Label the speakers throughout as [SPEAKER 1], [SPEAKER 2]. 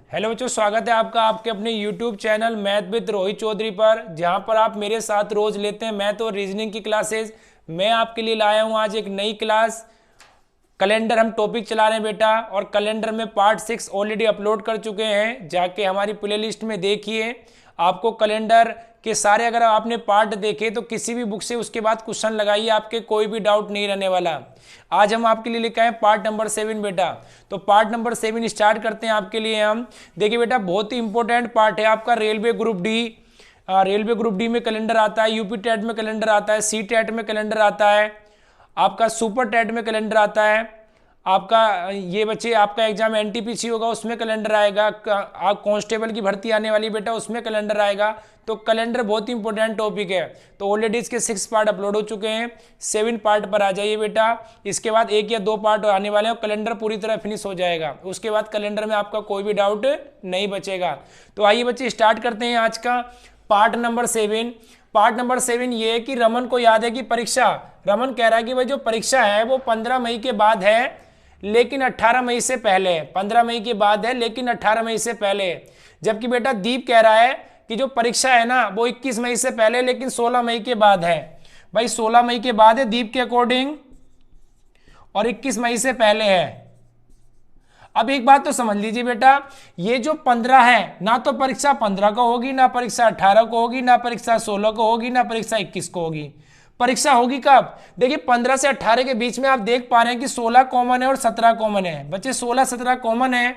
[SPEAKER 1] Hello बच्चों, स्वागत है आपका आपके अपने YouTube channel math with Rohit Chaudhary पर, जहां पर आप मेरे साथ रोज लेते हैं मैथ और रीजनिंग की क्लासेस। मैं आपके लिए लाया हूं आज एक नई क्लास। कैलेंडर हम टॉपिक चला रहे हैं बेटा, और कैलेंडर में पार्ट 6 ऑलरेडी अपलोड कर चुके हैं। जाके हमारी प्लेलिस्ट में देखिए। आपको कैलेंडर के सारे अगर आपने पार्ट देखे तो किसी भी बुक से उसके बाद क्वेश्चन लगाइए, आपके कोई भी डाउट नहीं रहने वाला। आज हम आपके लिए लेकर आए पार्ट नंबर 7 बेटा। तो पार्ट नंबर 7 स्टार्ट करते हैं आपके लिए हम। देखिए बेटा, बहुत ही इंपॉर्टेंट पार्ट है आपका railway group D. Railway group D में कैलेंडर आता है, यूपी टेट में कैलेंडर आता है, सी टेट में कैलेंडर आता है, आपका सुपर टेट में कैलेंडर आता है, आपका ये बच्चे आपका एग्जाम एनटीपीसी होगा उसमें कैलेंडर आएगा, आप कांस्टेबल की भर्ती आने वाली बेटा उसमें कैलेंडर आएगा। तो कैलेंडर बहुत ही इंपॉर्टेंट टॉपिक है। तो ऑलरेडी इसके 6 पार्ट अपलोड हो चुके हैं, 7 पार्ट पर आ जाइए बेटा। इसके बाद 1 या 2 पार्ट आने वाले हैं और कैलेंडर पूरी तरह फिनिश हो जाएगा। उसके बाद कैलेंडर में आपका कोई भी डाउट नहीं बचेगा। तो आइए बच्चे स्टार्ट करते हैं आज का पार्ट नंबर 7। पार्ट नंबर 7 ये है कि रमन को याद है कि परीक्षा, रमन कह रहा है कि भाई जो परीक्षा है वो 15 मई के बाद है लेकिन 18 मई से पहले है। 15 मई के बाद है लेकिन 18 मई से पहले है। जबकि बेटा दीप कह रहा है कि जो परीक्षा है ना वो 21 मई से पहले लेकिन 16 मई के बाद है। भाई 16 मई के बाद है दीप के अकॉर्डिंग, और 21 मई से पहले है। अब एक बात तो समझ लीजिए बेटा, ये जो 15 है ना तो परीक्षा 15 को होगी, ना परीक्षा 18 को होगी, ना परीक्षा 16 को होगी, ना परीक्षा 21 को होगी। परीक्षा होगी कब? देखिए 15 से 18 के बीच में आप देख पा रहे हैं कि 16 कॉमन है और 17 कॉमन है। बच्चे 16 17 कॉमन है,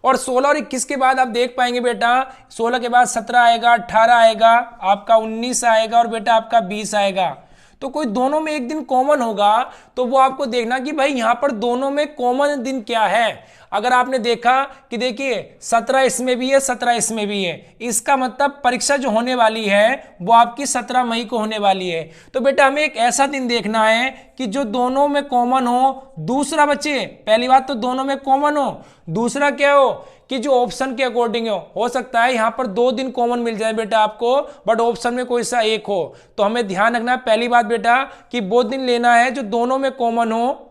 [SPEAKER 1] और 16 और 21 के बाद आप देख पाएंगे बेटा 16 के बाद 17 आएगा, 18 आएगा, आपका 19 आएगा और बेटा आपका 20 आएगा। तो कोई दोनों में एक दिन कॉमन होगा, तो वो आपको देखना कि भाई यहां पर दोनों में कॉमन दिन क्या है। अगर आपने देखा कि देखिए 17 इसमें भी है, 17 इसमें भी है, इसका मतलब परीक्षा जो होने वाली है वो आपकी 17 मई को होने वाली है। तो बेटा हमें एक ऐसा दिन देखना है कि जो दोनों में कॉमन हो। दूसरा बच्चे, पहली बात तो दोनों में कॉमन हो, दूसरा क्या हो कि जो ऑप्शन के अकॉर्डिंग हो सकता है यहां पर 2 दिन कॉमन मिल जाए बेटा आपको, बट ऑप्शन में कोई सा एक हो। तो हमें ध्यान रखना है पहली बात बेटा कि वो दिन लेना है जो दोनों में कॉमन हो,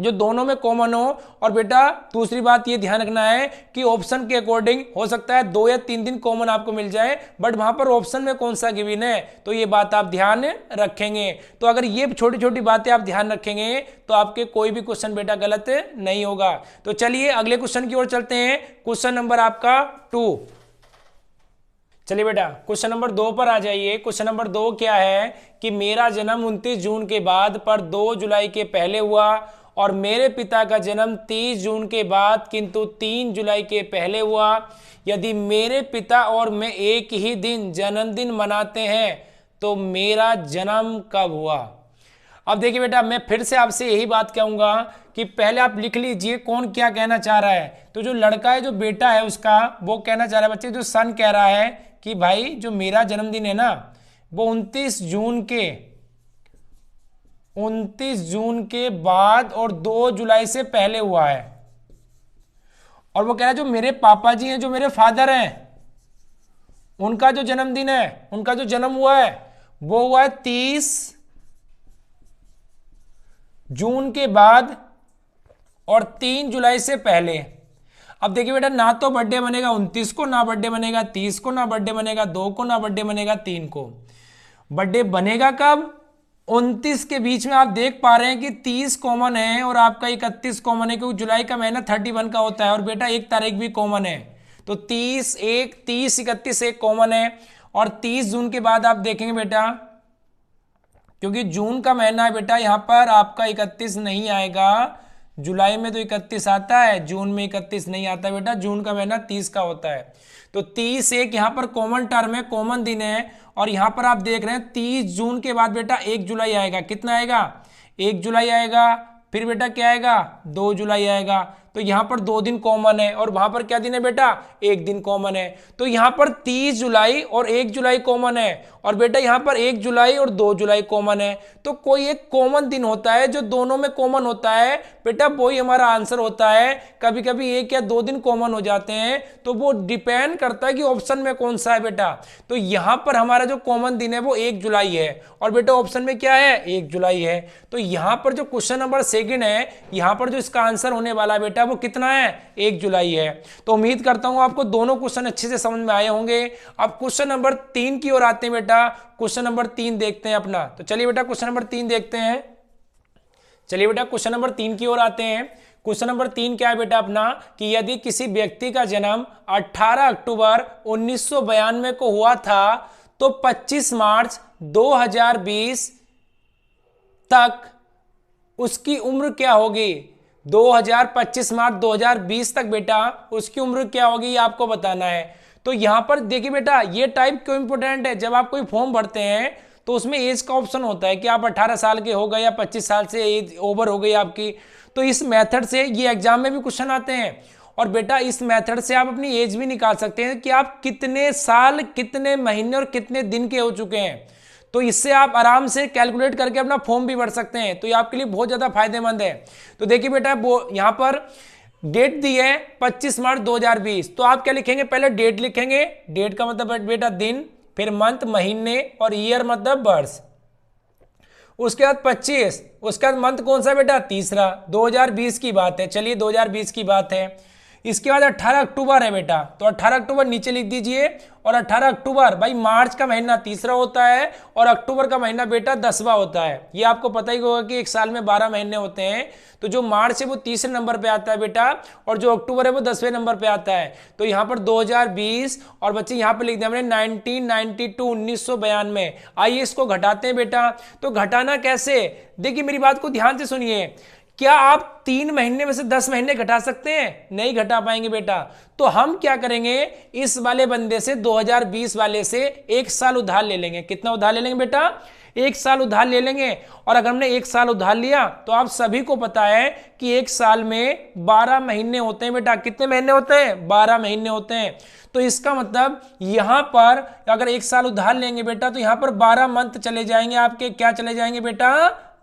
[SPEAKER 1] जो दोनों में कॉमन हो। और बेटा दूसरी बात ये ध्यान रखना है कि ऑप्शन के अकॉर्डिंग हो सकता है 2 या 3 दिन कॉमन आपको मिल जाए, बट वहां पर ऑप्शन में कौन सा गिवन है, तो ये बात आप ध्यान रखेंगे। तो अगर ये छोटी छोटी बातें आप ध्यान रखेंगे तो आपके कोई भी क्वेश्चन बेटा गलत नहीं होगा। तो चलिए अगले क्वेश्चन की ओर चलते हैं। क्वेश्चन नंबर आपका 2। चलिए बेटा क्वेश्चन नंबर 2 पर आ जाइए। क्वेश्चन नंबर 2 क्या है कि मेरा जन्म 29 जून के बाद पर 2 जुलाई के पहले हुआ, और मेरे पिता का जन्म 30 जून के बाद किंतु 3 जुलाई के पहले हुआ। यदि मेरे पिता और मैं एक ही दिन जन्मदिन मनाते हैं तो मेरा जन्म कब हुआ? अब देखिए बेटा, मैं फिर से आपसे यही बात कहूंगा कि पहले आप लिख लीजिए कौन क्या कहना चाह रहा है। तो जो लड़का है, जो बेटा है उसका, वो कहना चाह रहा है बच्चे, जो सन कह रहा है कि भाई जो मेरा जन्मदिन है ना वो 29 जून के बाद और 2 जुलाई से पहले हुआ है। और वो कह रहा है जो मेरे पापा जी हैं, जो मेरे फादर हैं, उनका जो जन्मदिन है, उनका जो जन्म हुआ है वो हुआ है 30 जून के बाद और 3 जुलाई से पहले। अब देखिए बेटा, ना तो बर्थडे बनेगा 29 को, ना बर्थडे बनेगा 30 को, ना बर्थडे बनेगा 2 को, ना बर्थडे बनेगा 3 को। बर्थडे बनेगा कब? 29 के बीच में आप देख पा रहे हैं कि 30 कॉमन है और आपका 31 कॉमन है, क्योंकि जुलाई का महीना 31 का होता है, और बेटा 1 तारीख भी कॉमन है। तो 30 31 एक कॉमन है। और 30 जून के बाद आप देखेंगे बेटा, क्योंकि जून का महीना है बेटा, यहां पर आपका 31 नहीं आएगा। जुलाई में तो 31 आता है, जून में 31 नहीं आता बेटा, जून का महीना 30 का होता है। तो 30 एक यहां पर कॉमन टर्म है, कॉमन दिन है। और यहां पर आप देख रहे हैं 30 जून के बाद बेटा 1 जुलाई आएगा। कितना आएगा? 1 जुलाई आएगा। फिर बेटा क्या आएगा? 2 जुलाई आएगा। तो यहां पर 2 दिन कॉमन है, और वहां पर क्या दिन है बेटा? 1 दिन कॉमन है। तो यहां पर 30 जुलाई और 1 जुलाई कॉमन है, और बेटा यहां पर 1 जुलाई और 2 जुलाई कॉमन है। तो कोई एक कॉमन दिन होता है जो दोनों में कॉमन होता है बेटा, वही हमारा आंसर होता है। कभी कभी 1 या 2 दिन कॉमन हो जाते हैं, तो वो डिपेंड करता है कि ऑप्शन में कौन सा है बेटा। तो यहां पर हमारा जो कॉमन दिन है वो 1 जुलाई है, और बेटा ऑप्शन में क्या है? 1 जुलाई है। तो यहां पर जो क्वेश्चन नंबर 2 है, यहां पर जो इसका आंसर होने वाला बेटा बेटा वो कितना है, 1 जुलाई है। तो उम्मीद करता हूं आपको दोनों क्वेश्चन अच्छे से समझ में आए होंगे। अब क्वेश्चन नंबर 3 की ओर आते हैं बेटा। क्वेश्चन नंबर 3 देखते हैं अपना। तो चलिए बेटा क्वेश्चन नंबर 3 देखते हैं। चलिए बेटा क्वेश्चन नंबर 3 की ओर आते हैं। क्वेश्चन नंबर 3 क्या है बेटा अपना, कि यदि किसी व्यक्ति का जन्म 18 अक्टूबर 1992 को हुआ था तो 25 मार्च 2020 तक उसकी उम्र क्या होगी। 25 मार्च 2020 तक बेटा उसकी उम्र क्या होगी, ये आपको बताना है। तो यहां पर देखिए बेटा ये टाइप क्यों इंपॉर्टेंट है, जब आप कोई फॉर्म भरते हैं तो उसमें एज का ऑप्शन होता है कि आप 18 साल के हो गए या 25 साल से एज ओवर हो गई आपकी। तो इस मेथड से ये एग्जाम में भी क्वेश्चन आते हैं, और बेटा इस मेथड से आप अपनी एज भी निकाल सकते हैं कि आप कितने साल, कितने महीने और कितने दिन के हो चुके हैं। तो इससे आप आराम से कैलकुलेट करके अपना फॉर्म भी भर सकते हैं। तो ये आपके लिए बहुत ज्यादा फायदेमंद है। तो देखिए बेटा वो यहां पर डेट दी है 25 मार्च 2020। तो आप क्या लिखेंगे, पहले डेट लिखेंगे। डेट का मतलब बेटा दिन, फिर मंथ महीने, और ईयर मतलब वर्ष। उसके बाद 25, उसके बाद मंथ कौन सा बेटा, तीसरा। 2020 की बात है, चलिए 2020 की बात है। इसके बाद 18 अक्टूबर है बेटा, तो 18 अक्टूबर नीचे लिख दीजिए। और 18 अक्टूबर भाई मार्च का महीना तीसरा होता है और अक्टूबर का महीना बेटा 10वां होता है। ये आपको पता ही होगा कि एक साल में 12 महीने होते हैं। तो जो मार्च है वो तीसरे नंबर पे आता है बेटा, और जो अक्टूबर है वो 10वें नंबर पे आता है। तो यहाँ पर 2020 और बच्चे यहाँ पे लिख दिया हमने 1992 1992। आइए इसको घटाते हैं बेटा। तो घटाना कैसे, देखिए मेरी बात को ध्यान से सुनिए। क्या आप 3 महीने में से 10 महीने घटा सकते हैं, नहीं घटा पाएंगे बेटा। तो हम क्या करेंगे, इस वाले बंदे से 2020 वाले से 1 साल उधार ले लेंगे। कितना उधार ले लेंगे बेटा, 1 साल उधार ले लेंगे। और अगर हमने 1 साल उधार लिया तो आप सभी को पता है कि 1 साल में 12 महीने होते हैं बेटा। कितने महीने होते हैं, 12 महीने होते हैं। तो इसका मतलब यहां पर अगर 1 साल उधार लेंगे बेटा तो यहां पर 12 मंथ चले जाएंगे आपके। क्या चले जाएंगे बेटा,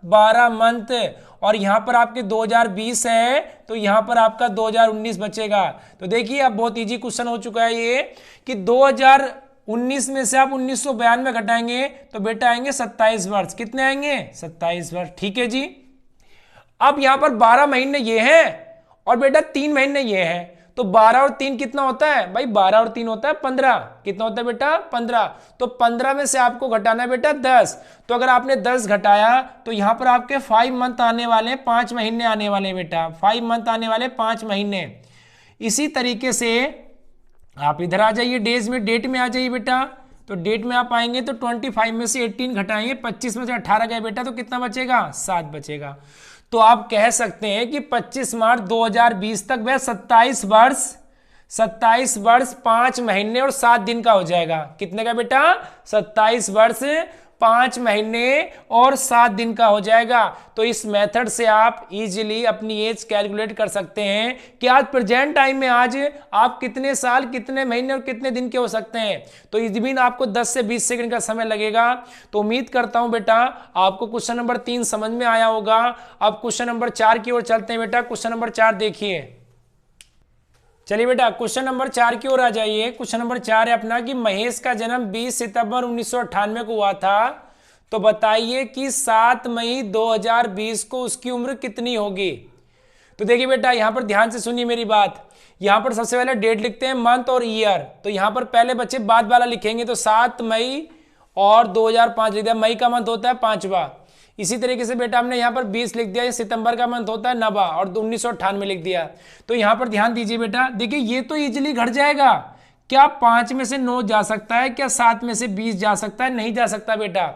[SPEAKER 1] 12 मंथ। और यहां पर आपके 2020 है तो यहां पर आपका 2019 बचेगा। तो देखिए अब बहुत इजी क्वेश्चन हो चुका है ये, कि 2019 में से आप 1992 घटाएंगे तो बेटा आएंगे 27 वर्ष। कितने आएंगे, 27 वर्ष। ठीक है जी। अब यहां पर 12 महीने ये हैं और बेटा 3 महीने ये हैं। तो 12 और 3 कितना होता है भाई, 12 और 3 होता है 15। कितना होता है बेटा, 15। तो 15 में से आपको घटाना है बेटा 10। तो अगर आपने 10 घटाया तो यहां पर आपके 5 मंथ आने वाले, 5 महीने आने वाले बेटा, 5 मंथ आने वाले, 5 महीने। इसी तरीके से आप इधर आ जाइए, डेज में, डेट में आ जाइए बेटा। तो डेट में आप आएंगे तो 25 में से 18 घटाएंगे, 25 में से 18 गए बेटा, तो कितना बचेगा, 7 बचेगा। तो आप कह सकते हैं कि 25 मार्च 2020 तक वह 27 वर्ष 5 महीने और 7 दिन का हो जाएगा। कितने का बेटा, 27 वर्ष 5 महीने और 7 दिन का हो जाएगा। तो इस मेथड से आप इजीली अपनी एज कैलकुलेट कर सकते हैं कि आज प्रेजेंट टाइम में आज आप कितने साल, कितने महीने और कितने दिन के हो सकते हैं। तो इस दिन आपको 10 से 20 सेकंड का समय लगेगा। तो उम्मीद करता हूं बेटा आपको क्वेश्चन नंबर 3 समझ में आया होगा। अब क्वेश्चन नंबर 4 की ओर चलते हैं बेटा। क्वेश्चन नंबर 4 देखिए। चलिए बेटा क्वेश्चन नंबर 4 की ओर आ जाइए। क्वेश्चन नंबर 4 है अपना कि महेश का जन्म 20 सितंबर 1998 को हुआ था। तो बताइए कि 7 मई 2020 को उसकी उम्र कितनी होगी। तो देखिए बेटा यहां पर ध्यान से सुनिए मेरी बात। यहां पर सबसे पहले डेट लिखते हैं, मंथ और ईयर। तो यहां पर पहले बच्चे बाद वाला लिखेंगे, तो 7 मई और 2005 लिख दिया। मई का मंथ होता है 5वां। इसी तरीके से बेटा हमने यहाँ पर 20 लिख दिया, ये सितंबर का मंथ होता है 9वां, और 1998 लिख दिया। तो यहाँ पर ध्यान दीजिए बेटा, देखिए ये तो इजीली घट जाएगा। क्या 5 में से 9 जा सकता है, क्या 7 में से 20 जा सकता है, नहीं जा सकता बेटा।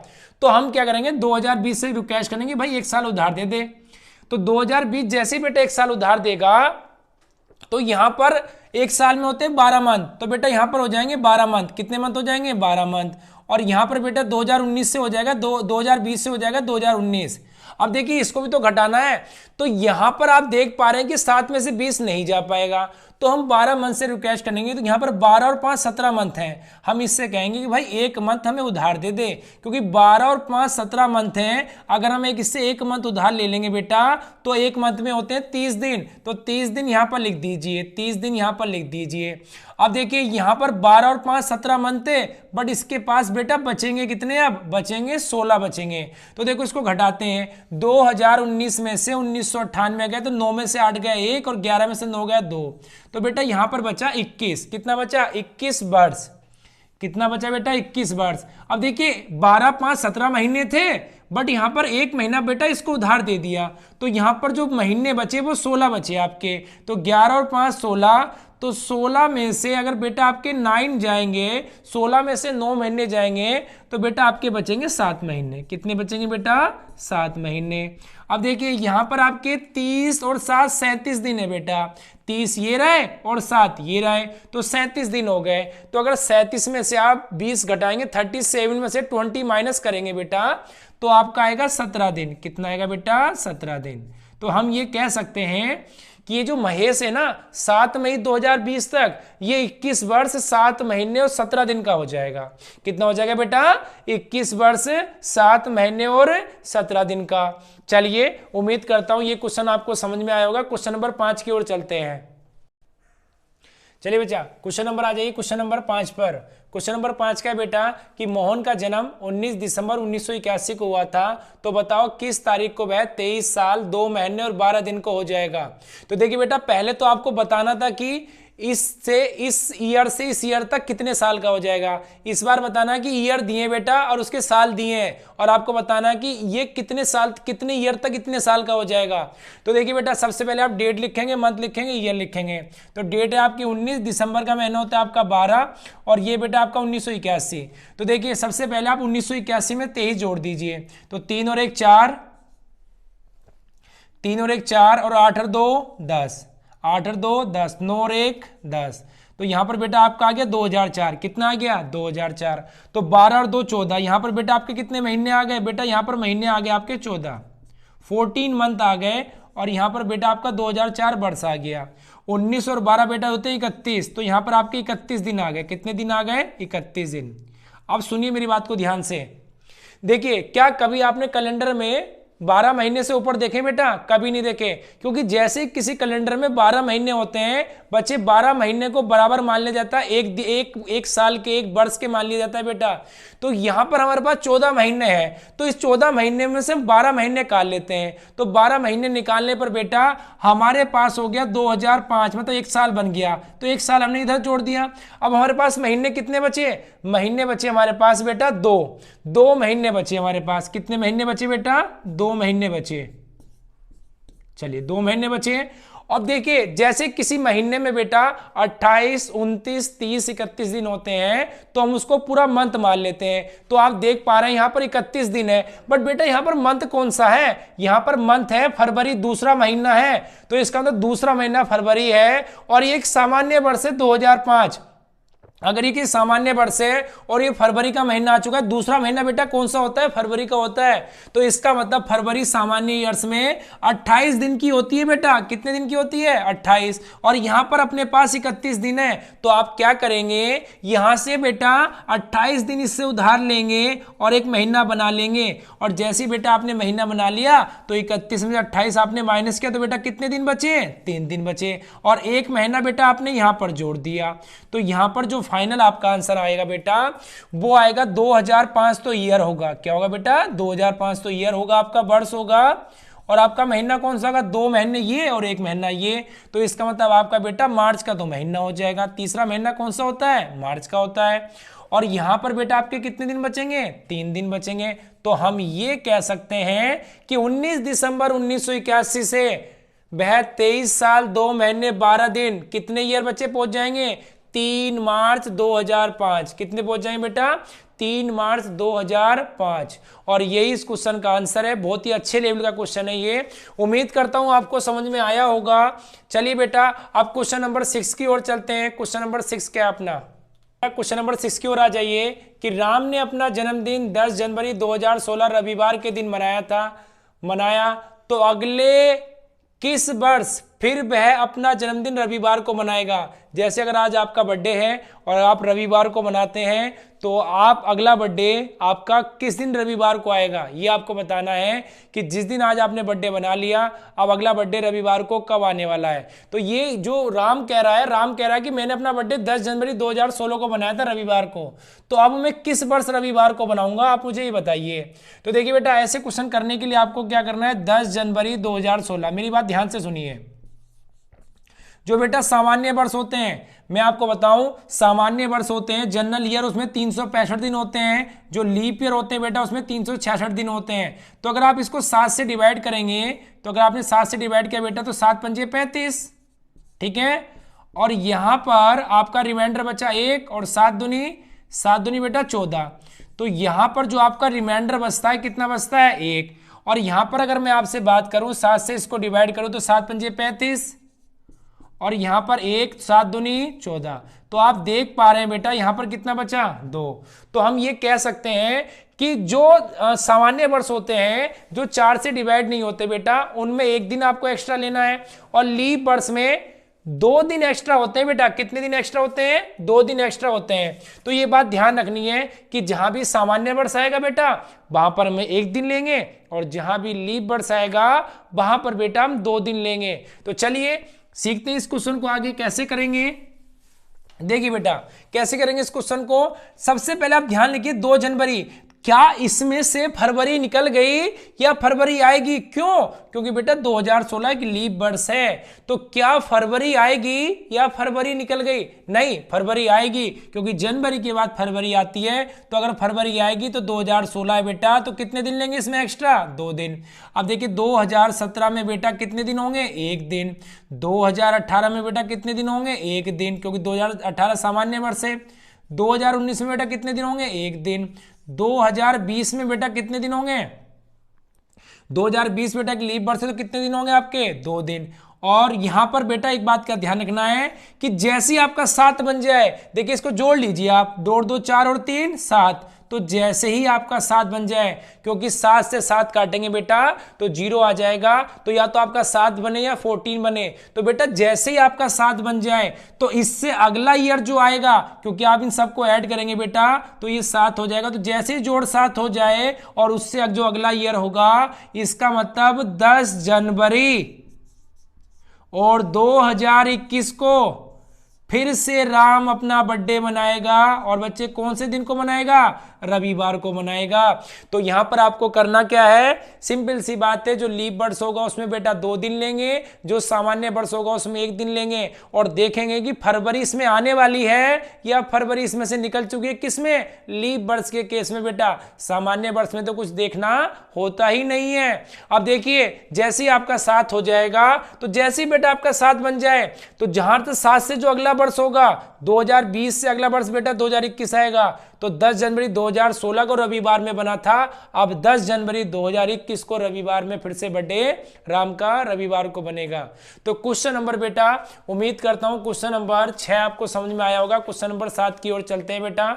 [SPEAKER 1] तो हम क्या करेंगे, 2020 से रिक्वेस्ट करेंगे भाई 1 साल उधार दे दे। तो 2020 जैसे बेटा 1 साल उधार देगा तो यहां पर 1 साल में होते हैं 12 मंथ। तो बेटा यहां पर हो जाएंगे 12 मंथ। कितने मंथ हो जाएंगे, 12 मंथ। और यहां पर बेटा 2019 से हो जाएगा 2020 से हो जाएगा 2019। अब देखिए इसको भी तो घटाना है। तो यहां पर आप देख पा रहे हैं कि 7 में से 20 नहीं जा पाएगा। तो हम 12 मंथ से रिक्वेस्ट करेंगे। तो यहां पर 12 और 5 17 मंथ हैं। हम इससे कहेंगे कि भाई 1 मंथ हमें उधार दे दे, क्योंकि 12 और 5 17 मंथ हैं। अगर हम इससे 1 मंथ उधार ले लेंगे बेटा तो 1 मंथ में होते हैं 30 दिन। तो 30 दिन यहां पर लिख दीजिए, 30 दिन यहां पर लिख दीजिए। अब देखिए यहां पर 12 और 5 17 मंथ थे, बट इसके पास बेटा बचेंगे कितने, अब बचेंगे 16 बचेंगे। तो देखो इसको घटाते हैं, 2019 में से 1998 गए तो 9 में से 8 गया 1 और 11 में से 9 गया 2, तो बेटा यहां पर बचा 21। कितना बचा? 21 वर्ष। कितना बचा बेटा? 21 वर्ष। अब देखिए 12, 5, 17 महीने थे, बट यहां पर एक महीना बेटा इसको उधार दे दिया, तो यहां पर जो महीने बचे वो 16 बचे आपके। तो 11 और 5 16, तो 16 में से अगर बेटा आपके 9 जाएंगे, 16 में से 9 महीने जाएंगे, तो बेटा आपके बचेंगे 7 महीने। कितने बचेंगे बेटा? 7 महीने। अब देखिए यहां पर आपके 30 और 7 37 दिन है बेटा। 30 ये रहे और 7 ये रहे, तो 37 दिन हो गए। तो अगर 37 में से आप 20 घटाएंगे, 37 में से 20 माइनस करेंगे बेटा, तो आपका आएगा 17 दिन। कितना आएगा बेटा? 17 दिन। तो हम ये कह सकते हैं कि ये जो महेश है ना, 7 मई 2020 तक ये 21 वर्ष 7 महीने और 17 दिन का हो जाएगा। कितना हो जाएगा बेटा? 21 वर्ष 7 महीने और 17 दिन का। चलिए, उम्मीद करता हूं ये क्वेश्चन आपको समझ में आया होगा। क्वेश्चन नंबर 5 की ओर चलते हैं। चलिए बच्चा, क्वेश्चन नंबर आ जाइए क्वेश्चन नंबर 5 पर। क्वेश्चन नंबर 5 का है बेटा कि मोहन का जन्म 19 दिसंबर 1981 को हुआ था, तो बताओ किस तारीख को वह 23 साल 2 महीने और 12 दिन को हो जाएगा। तो देखिए बेटा, पहले तो आपको बताना था कि इस ईयर से इस ईयर तक कितने साल का हो जाएगा। इस बार बताना कि ईयर दिए बेटा और उसके साल दिए हैं, और आपको बताना कि ये कितने साल, कितने ईयर तक कितने साल का हो जाएगा। तो देखिए बेटा, सबसे पहले आप डेट लिखेंगे, मंथ लिखेंगे, ईयर लिखेंगे। तो डेट है आपकी 19 दिसंबर का महीना होता है आपका 12, और ये बेटा आपका 1981। तो देखिए सबसे पहले आप 1981 में 23 जोड़ दीजिए, तो 3 और 1 4, 3 और 1 4, और 8 और 2 10, 8 और 2 10, 9 और 1 10। तो यहां पर बेटा आपका आ गया 2004। कितना आ गया? 2004। तो 12 और 2 14। यहां पर बेटा आपके कितने महीने आ गए? बेटा यहां पर महीने आ गए आपके 14, 14 मंथ आ गए, और यहां पर बेटा आपका 2004 वर्ष आ गया। 19 और 12 बेटा होते हैं 31, तो यहां पर आपके 31 दिन आ गए। कितने दिन आ गए? 31 दिन। अब सुनिए मेरी बात को ध्यान से। देखिए, क्या कभी आपने कैलेंडर में 12 महीने से ऊपर देखे बेटा? कभी नहीं देखे, क्योंकि जैसे किसी कैलेंडर में 12 महीने होते हैं बच्चे, 12 महीने को बराबर मान लिया जाता है, एक साल के, एक वर्ष के मान लिया जाता है बेटा। तो यहां पर हमारे पास 14 महीने हैं, तो इस 14 महीने में से हम 12 महीने निकाल लेते हैं। तो 12 महीने निकालने पर बेटा हमारे पास हो गया 2005, मतलब 1 साल बन गया। तो 1 साल हमने इधर जोड़ दिया। अब हमारे पास महीने कितने बचे? महीने बचे हमारे पास बेटा 2 महीने बचे हमारे पास। कितने महीने बचे बेटा? 2 महीने बचे। चलिए, 2 महीने बचे। अब देखिए, जैसे किसी महीने में बेटा 28, 29, 30, 31 दिन होते हैं, तो हम उसको पूरा मंथ मान लेते हैं। तो आप देख पा रहे हैं यहां पर 31 दिन है, बट बेटा यहां पर मंथ कौन सा है? यहां पर मंथ है फरवरी, दूसरा महीना है। तो इसका मतलब दूसरा महीना फरवरी है, और ये एक सामान्य वर्ष है 2005। अगर ये सामान्य वर्ष है और ये फरवरी का महीना आ चुका है, दूसरा महीना बेटा कौन सा होता है? फरवरी का होता है। तो इसका मतलब फरवरी सामान्य ईयर्स में 28 दिन की होती है बेटा। कितने दिन की होती है? 28। और यहां पर अपने पास 31 दिन है, तो आप क्या करेंगे? यहां से बेटा 28 दिन इससे उधार लेंगे और एक महीना बना लेंगे, और जैसे ही बेटा आपने महीना बना लिया तो 31 में से 28 आपने माइनस किया, तो बेटा कितने दिन बचे? 3 दिन बचे, और एक महीना बेटा आपने यहां पर जोड़ दिया। तो यहां पर जो फाइनल आपका आंसर आएगा बेटा वो आएगा 2005। तो ईयर होगा, क्या होगा बेटा? 2005 तो ईयर होगा, आपका वर्ष होगा। और आपका महीना कौन सा होगा? 2 महीने ये और 1 महीना ये। तो इसका मतलब आपका बेटा मार्च का तो महीना हो जाएगा। तीसरा महीना कौन सा होता है? मार्च का होता है। और यहां पर बेटा आपके कितने दिन बचेंगे? 3 दिन बचेंगे। तो हम ये कह सकते हैं कि 19 दिसंबर 1981 से वह 23 साल 2 महीने 12 दिन, कितने ईयर बच्चे पहुंच जाएंगे? 3 मार्च 2005। कितने पहुंच जाएंगे बेटा? 3 मार्च 2005। और यही इस क्वेश्चन का आंसर है। बहुत ही अच्छे लेवल का क्वेश्चन है ये। उम्मीद करता हूं आपको समझ में आया होगा। चलिए बेटा, अब क्वेश्चन नंबर 6 की ओर चलते हैं। क्वेश्चन नंबर 6 क्या अपना? क्वेश्चन नंबर 6 की ओर आ जाइए कि राम ने अपना जन्मदिन 10 जनवरी 2016 रविवार के दिन मनाया, तो अगले किस वर्ष फिर वह अपना जन्मदिन रविवार को मनाएगा। जैसे अगर आज आपका बर्थडे है और आप रविवार को मनाते हैं तो आप अगला बर्थडे आपका किस दिन रविवार को आएगा, ये आपको बताना है कि जिस दिन आज आपने बर्थडे बना लिया अब अगला बर्थडे रविवार को कब आने वाला है। तो ये जो राम कह रहा है कि मैंने अपना बर्थडे 10 जनवरी 2016 को बनाया था रविवार को, तो अब मैं किस वर्ष रविवार को बनाऊंगा, आप मुझे ये बताइए। तो देखिए बेटा, ऐसे क्वेश्चन करने के लिए आपको क्या करना है, 10 जनवरी 2016, मेरी बात ध्यान से सुनिए। जो बेटा सामान्य वर्ष होते हैं, मैं आपको बताऊं, सामान्य वर्ष होते हैं, जनरल ईयर उसमें 365 दिन होते हैं, जो लीप ईयर होते हैं बेटा उसमें 366 दिन होते हैं। तो अगर आप इसको 7 से डिवाइड करेंगे, तो अगर आपने 7 से डिवाइड किया बेटा तो 7 पंजे 35, ठीक है। और यहां पर आपका रिमाइंडर बचा 1 और 7 दूनी बेटा 14। तो यहां पर जो आपका रिमाइंडर बचता है कितना बचता है, 1। और यहां पर अगर मैं आपसे बात करूं 7 से इसको डिवाइड करूं तो 7 पंजे 35 और यहां पर 1, 7 दूनी 14। तो आप देख पा रहे हैं बेटा यहां पर कितना बचा, 2। तो हम ये कह सकते हैं कि जो सामान्य वर्ष होते हैं जो 4 से डिवाइड नहीं होते बेटा, उनमें 1 दिन आपको एक्स्ट्रा लेना है, और लीप वर्ष में 2 दिन एक्स्ट्रा होते हैं बेटा। कितने दिन एक्स्ट्रा होते हैं, 2 दिन एक्स्ट्रा होते हैं। तो ये बात ध्यान रखनी है कि जहां भी सामान्य वर्ष आएगा बेटा वहां पर हम 1 दिन लेंगे, और जहां भी लीप वर्ष आएगा वहां पर बेटा हम 2 दिन लेंगे। तो चलिए सीखते हैं इस क्वेश्चन को आगे कैसे करेंगे। देखिए बेटा कैसे करेंगे इस क्वेश्चन को। सबसे पहले आप ध्यान रखिए 2 जनवरी, क्या इसमें से फरवरी निकल गई या फरवरी आएगी, क्यों, क्योंकि बेटा 2016 की लीप वर्ष है। तो क्या फरवरी आएगी या फरवरी निकल गई, नहीं फरवरी आएगी, क्योंकि जनवरी के बाद फरवरी आती है। तो अगर फरवरी आएगी तो 2016 है बेटा, तो कितने दिन लेंगे इसमें एक्स्ट्रा, 2 दिन। अब देखिए 2017 में बेटा कितने दिन होंगे, 1 दिन। 2018 में बेटा कितने दिन होंगे, 1 दिन, क्योंकि 2018 सामान्य वर्ष है। 2019 में बेटा कितने दिन होंगे, 1 दिन। 2020 में बेटा कितने दिन होंगे, 2020 बेटा की लीप वर्ष है तो कितने दिन होंगे आपके, 2 दिन। और यहां पर बेटा एक बात का ध्यान रखना है कि जैसे ही आपका 7 बन जाए, देखिए इसको जोड़ लीजिए आप, 2 2 4 और 3 7, तो जैसे ही आपका 7 बन जाए, क्योंकि 7 से 7 काटेंगे बेटा तो 0 आ जाएगा, तो या तो आपका 7 बने या 14 बने। तो बेटा जैसे ही आपका 7 बन जाए तो इससे अगला ईयर जो आएगा, क्योंकि आप इन सबको ऐड करेंगे बेटा तो ये 7 हो जाएगा। तो जैसे ही जोड़ 7 हो जाए और उससे जो अगला ईयर होगा, इसका मतलब 10 जनवरी और 2021 को फिर से राम अपना बर्थडे मनाएगा। और बच्चे कौन से दिन को मनाएगा, रविवार को मनाएगा। तो यहां पर आपको करना क्या है, सिंपल सी बात है, जो लीप वर्ष होगा उसमें बेटा 2 दिन लेंगे, जो सामान्य वर्ष होगा उसमें 1 दिन लेंगे, और देखेंगे कि फरवरी इसमें आने वाली है या फरवरी इसमें से निकल चुकी है। किसमें, लीप वर्ष के केस में बेटा। सामान्य वर्ष में तो कुछ देखना होता ही नहीं है। अब देखिए जैसे ही आपका 7 हो जाएगा, तो जैसे ही बेटा आपका 7 बन जाए, तो जहां तक 7 से जो अगला वर्ष होगा 2020 से अगला वर्ष बेटा 2021 आएगा। तो 10 जनवरी 2016 को रविवार में बना था, अब 10 जनवरी 2021 को रविवार में फिर से बर्थडे राम का रविवार को बनेगा। तो क्वेश्चन नंबर बेटा, उम्मीद करता हूं क्वेश्चन नंबर 6 आपको समझ में आया होगा। क्वेश्चन नंबर 7 की ओर चलते हैं बेटा।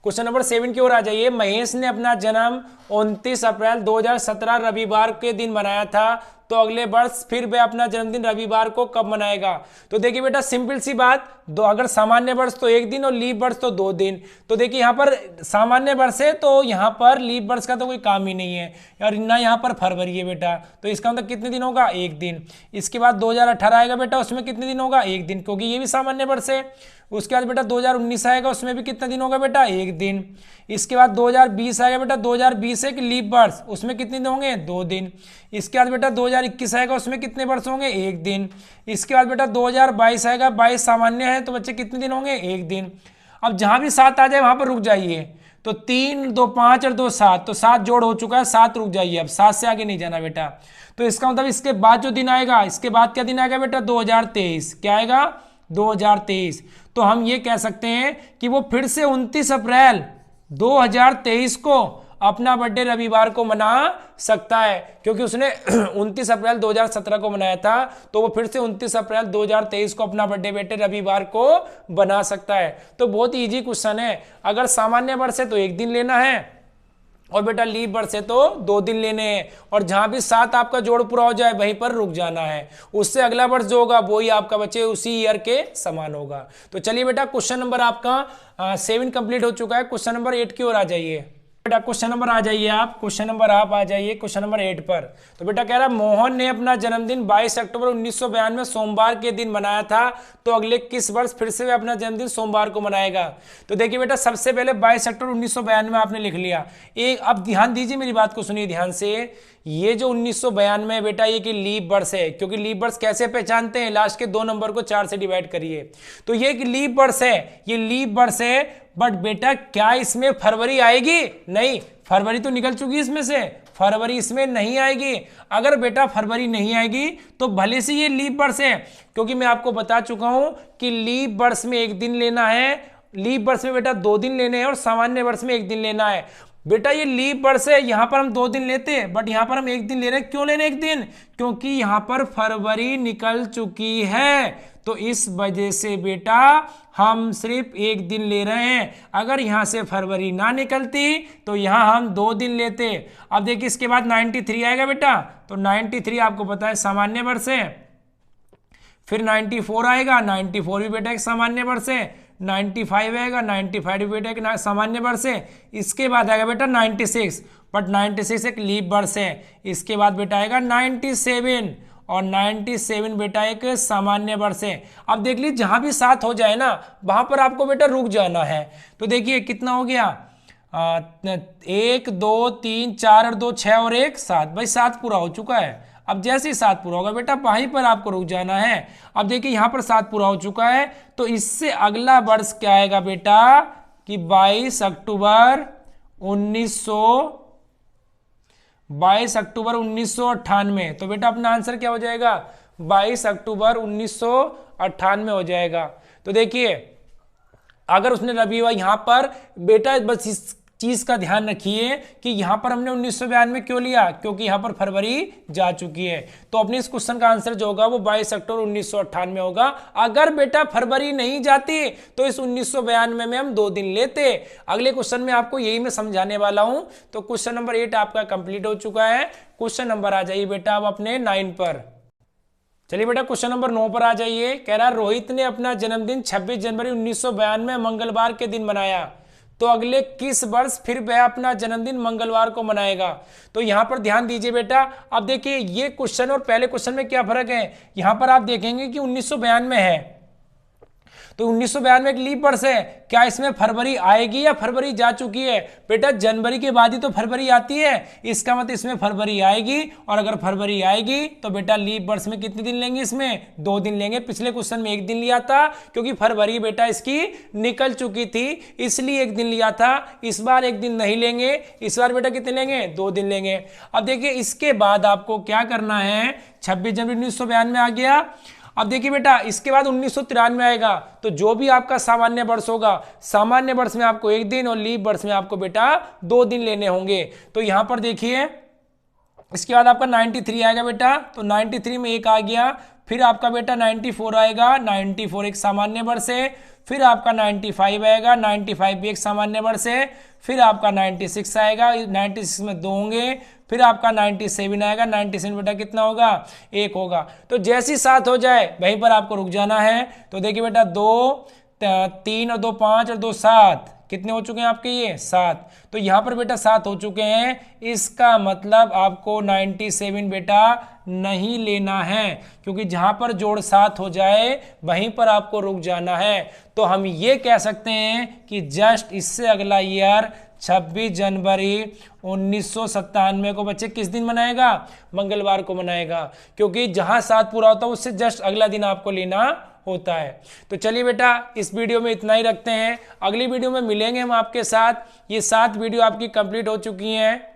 [SPEAKER 1] क्वेश्चन नंबर 7 की ओर आ जाइए। महेश ने अपना जन्म 29 अप्रैल 2017 रविवार के दिन मनाया था, तो अगले वर्ष फिर वह अपना जन्मदिन रविवार को कब मनाएगा। तो देखिए बेटा सिंपल सी बात, अगर सामान्य वर्ष तो 1 दिन और लीप वर्ष तो 2 दिन। तो देखिए यहाँ पर सामान्य वर्ष है तो यहाँ पर लीप वर्ष का तो कोई काम ही नहीं है, और ना यहाँ पर फरवरी है बेटा, तो इसका मतलब कितने दिन होगा, 1 दिन। इसके बाद 2018 आएगा बेटा, उसमें कितने दिन होगा, 1 दिन, क्योंकि ये भी सामान्य वर्ष है। उसके बाद बेटा 2019 आएगा, उसमें भी कितना दिन होगा बेटा, 1 दिन। इसके बाद 2020 आएगा बेटा, 2020 है कि लीप वर्ष, उसमें कितने दिन होंगे, 2 दिन। इसके बाद बेटा 2021 आएगा, उसमें कितने वर्ष होंगे, 1 दिन। इसके बाद बेटा 2022 आएगा, 22 सामान्य है तो बच्चे कितने दिन होंगे, 1 दिन। अब जहां भी 7 आ जाए वहां पर रुक जाइए। तो 3 2 5 और 2 7, तो 7 जोड़ हो चुका है, 7 रुक जाइए, अब 7 से आगे नहीं जाना बेटा। तो इसका मतलब इसके बाद जो दिन आएगा, इसके बाद क्या दिन आएगा बेटा, 2023। क्या आएगा, 2023। तो हम ये कह सकते हैं कि वो फिर से 29 अप्रैल 2023 को अपना बर्थडे रविवार को मना सकता है, क्योंकि उसने 29 अप्रैल 2017 को मनाया था, तो वो फिर से 29 अप्रैल 2023 को अपना बर्थडे बेटे रविवार को बना सकता है। तो बहुत इजी क्वेश्चन है। अगर सामान्य वर्ष है तो 1 दिन लेना है, और बेटा लीप वर्ष है तो 2 दिन लेने हैं, और जहां भी 7 आपका जोड़ पूरा हो जाए वहीं पर रुक जाना है। उससे अगला वर्ष जो होगा वो ही आपका बच्चे उसी ईयर के समान होगा। तो चलिए बेटा क्वेश्चन नंबर आपका 7 कंप्लीट हो चुका है। क्वेश्चन नंबर 8 की ओर आ जाइए बेटा। क्वेश्चन नंबर आ जाइए आप, क्वेश्चन नंबर आप आ जाइए क्वेश्चन नंबर 8 पर। तो बेटा कह रहा है मोहन ने अपना जन्मदिन 22 अक्टूबर 1992 सोमवार के दिन मनाया था, तो अगले किस वर्ष फिर से वह अपना जन्मदिन सोमवार को मनाएगा। तो देखिए बेटा सबसे पहले 22 अक्टूबर 1992 आपने लिख लिया। एक अब ध्यान दीजिए, मेरी बात को सुनिए ध्यान से। ये जो 1992 बेटा ये कि लीप वर्ष है, क्योंकि लीप वर्ष कैसे पहचानते हैं, लास्ट के 2 नंबर को 4 से डिवाइड करिए। तो ये कि लीप वर्ष है, ये लीप वर्ष है, बट बेटा क्या इसमें फरवरी आएगी? नहीं, फरवरी तो निकल चुकी इसमें से, फरवरी इसमें नहीं आएगी। अगर बेटा फरवरी नहीं आएगी तो भले से ये लीप वर्ष है, क्योंकि मैं आपको बता चुका हूं कि लीप वर्ष में 1 दिन लेना है, लीप वर्ष में बेटा 2 दिन लेने हैं, और सामान्य वर्ष में 1 दिन लेना है। बेटा ये लीप वर्ष है, यहां पर हम 2 दिन लेते हैं, बट यहां पर हम 1 दिन ले रहे हैं। क्यों लेने 1 दिन? क्योंकि यहां पर फरवरी निकल चुकी है, तो इस वजह से बेटा हम सिर्फ 1 दिन ले रहे हैं। अगर यहां से फरवरी ना निकलती तो यहां हम 2 दिन लेते। अब देखिए इसके बाद 93 आएगा बेटा, तो 93 आपको पता है सामान्य वर्ष है। फिर 94 आएगा, 94 भी बेटा एक सामान्य वर्ष है। 95 आएगा, 95 भी बेटा एक सामान्य वर्ष है। इसके बाद आएगा बेटा 96, बट 96 एक लीप वर्ष है। इसके बाद बेटा आएगा 97, और 97 बेटा एक सामान्य वर्ष है। अब देख लीजिए जहां भी 7 हो जाए ना वहां पर आपको बेटा रुक जाना है। तो देखिए कितना हो गया, 1 2 3 4 और 2 6 और 1 7, भाई 7 पूरा हो चुका है। अब जैसे ही 7 पूरा होगा बेटा वहीं पर आपको रुक जाना है। अब देखिए यहां पर 7 पूरा हो चुका है, तो इससे अगला वर्ष क्या आएगा बेटा कि 22 अक्टूबर 1998। तो बेटा अपना आंसर क्या हो जाएगा, 22 अक्टूबर 1998 हो जाएगा। तो देखिए अगर उसने रविवार, यहां पर बेटा बस इस चीज का ध्यान रखिए कि यहां पर हमने 1992 क्यों लिया, क्योंकि यहां पर फरवरी जा चुकी है। तो अपने इस क्वेश्चन का आंसर जो होगा वो 22 अक्टूबर 1998 होगा। अगर बेटा फरवरी नहीं जाती तो इस 1992 में हम 2 दिन लेते। अगले क्वेश्चन में आपको यही मैं समझाने वाला हूं। तो क्वेश्चन नंबर 8 आपका कंप्लीट हो चुका है। क्वेश्चन नंबर आ जाइए बेटा अब अपने 9 पर। चलिए बेटा क्वेश्चन नंबर 9 पर आ जाइए। कह रहा रोहित ने अपना जन्मदिन 26 जनवरी 1992 मंगलवार के दिन मनाया, तो अगले किस वर्ष फिर वह अपना जन्मदिन मंगलवार को मनाएगा। तो यहां पर ध्यान दीजिए बेटा। अब देखिए ये क्वेश्चन और पहले क्वेश्चन में क्या फर्क है। यहां पर आप देखेंगे कि 1992 है, तो 1992 एक लीप वर्ष है। क्या इसमें फरवरी आएगी या फरवरी जा चुकी है? बेटा जनवरी के बाद ही तो फरवरी आती है, इसका मतलब इसमें फरवरी आएगी। और अगर फरवरी आएगी तो बेटा लीप वर्ष में कितने दिन लेंगे, इसमें 2 दिन लेंगे। पिछले क्वेश्चन में 1 दिन लिया था, क्योंकि फरवरी बेटा इसकी निकल चुकी थी, इसलिए 1 दिन लिया था। इस बार 1 दिन नहीं लेंगे, इस बार बेटा कितने लेंगे, 2 दिन लेंगे। अब देखिए इसके बाद आपको क्या करना है, 26 जनवरी 1992 आ गया। अब देखिए बेटा इसके बाद 1993 आएगा, तो जो भी आपका सामान्य वर्ष होगा, सामान्य वर्ष में आपको 1 दिन और लीप वर्ष में आपको बेटा 2 दिन लेने होंगे। तो यहां पर देखिए इसके बाद आपका 93 आएगा बेटा, तो 93 में 1 आ गया। फिर आपका बेटा 94 आएगा, 94 एक सामान्य वर्ष है। फिर आपका 95 आएगा, 95 भी एक सामान्य वर्ष है। फिर आपका 96 आएगा, 96 में 2 होंगे। फिर आपका 97 आएगा, 97 बेटा कितना होगा, 1 होगा। तो जैसी 7 हो जाए वहीं पर आपको रुक जाना है। तो देखिए बेटा 2 3 और 2 5 और 2 7, कितने हो चुके हैं आपके, ये 7। तो यहां पर बेटा 7 हो चुके हैं, इसका मतलब आपको 97 बेटा नहीं लेना है, क्योंकि जहां पर जोड़ 7 हो जाए वहीं पर आपको रुक जाना है। तो हम ये कह सकते हैं कि जस्ट इससे अगला ईयर 26 जनवरी 1997 को बच्चे किस दिन मनाएगा, मंगलवार को मनाएगा, क्योंकि जहां 7 पूरा होता है उससे जस्ट अगला दिन आपको लेना होता है। तो चलिए बेटा इस वीडियो में इतना ही रखते हैं, अगली वीडियो में मिलेंगे हम आपके साथ। ये 7 वीडियो आपकी कंप्लीट हो चुकी हैं,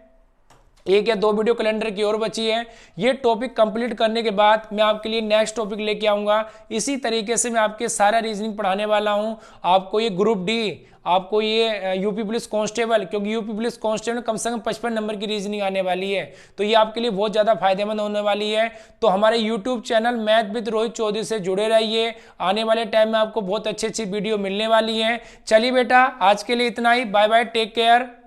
[SPEAKER 1] 1 या 2 वीडियो कैलेंडर की ओर बची है। ये टॉपिक कंप्लीट करने के बाद मैं आपके लिए नेक्स्ट टॉपिक लेके आऊँगा। इसी तरीके से मैं आपके सारा रीजनिंग पढ़ाने वाला हूँ। आपको ये ग्रुप डी, आपको ये यूपी पुलिस कांस्टेबल, क्योंकि यूपी पुलिस कांस्टेबल में कम से कम 55 नंबर की रीजनिंग आने वाली है, तो ये आपके लिए बहुत ज़्यादा फायदेमंद होने वाली है। तो हमारे YouTube channel math with Rohit Chaudhary से जुड़े रहिए, आने वाले टाइम में आपको बहुत अच्छी अच्छी वीडियो मिलने वाली है। चलिए बेटा आज के लिए इतना ही, बाय बाय, टेक केयर।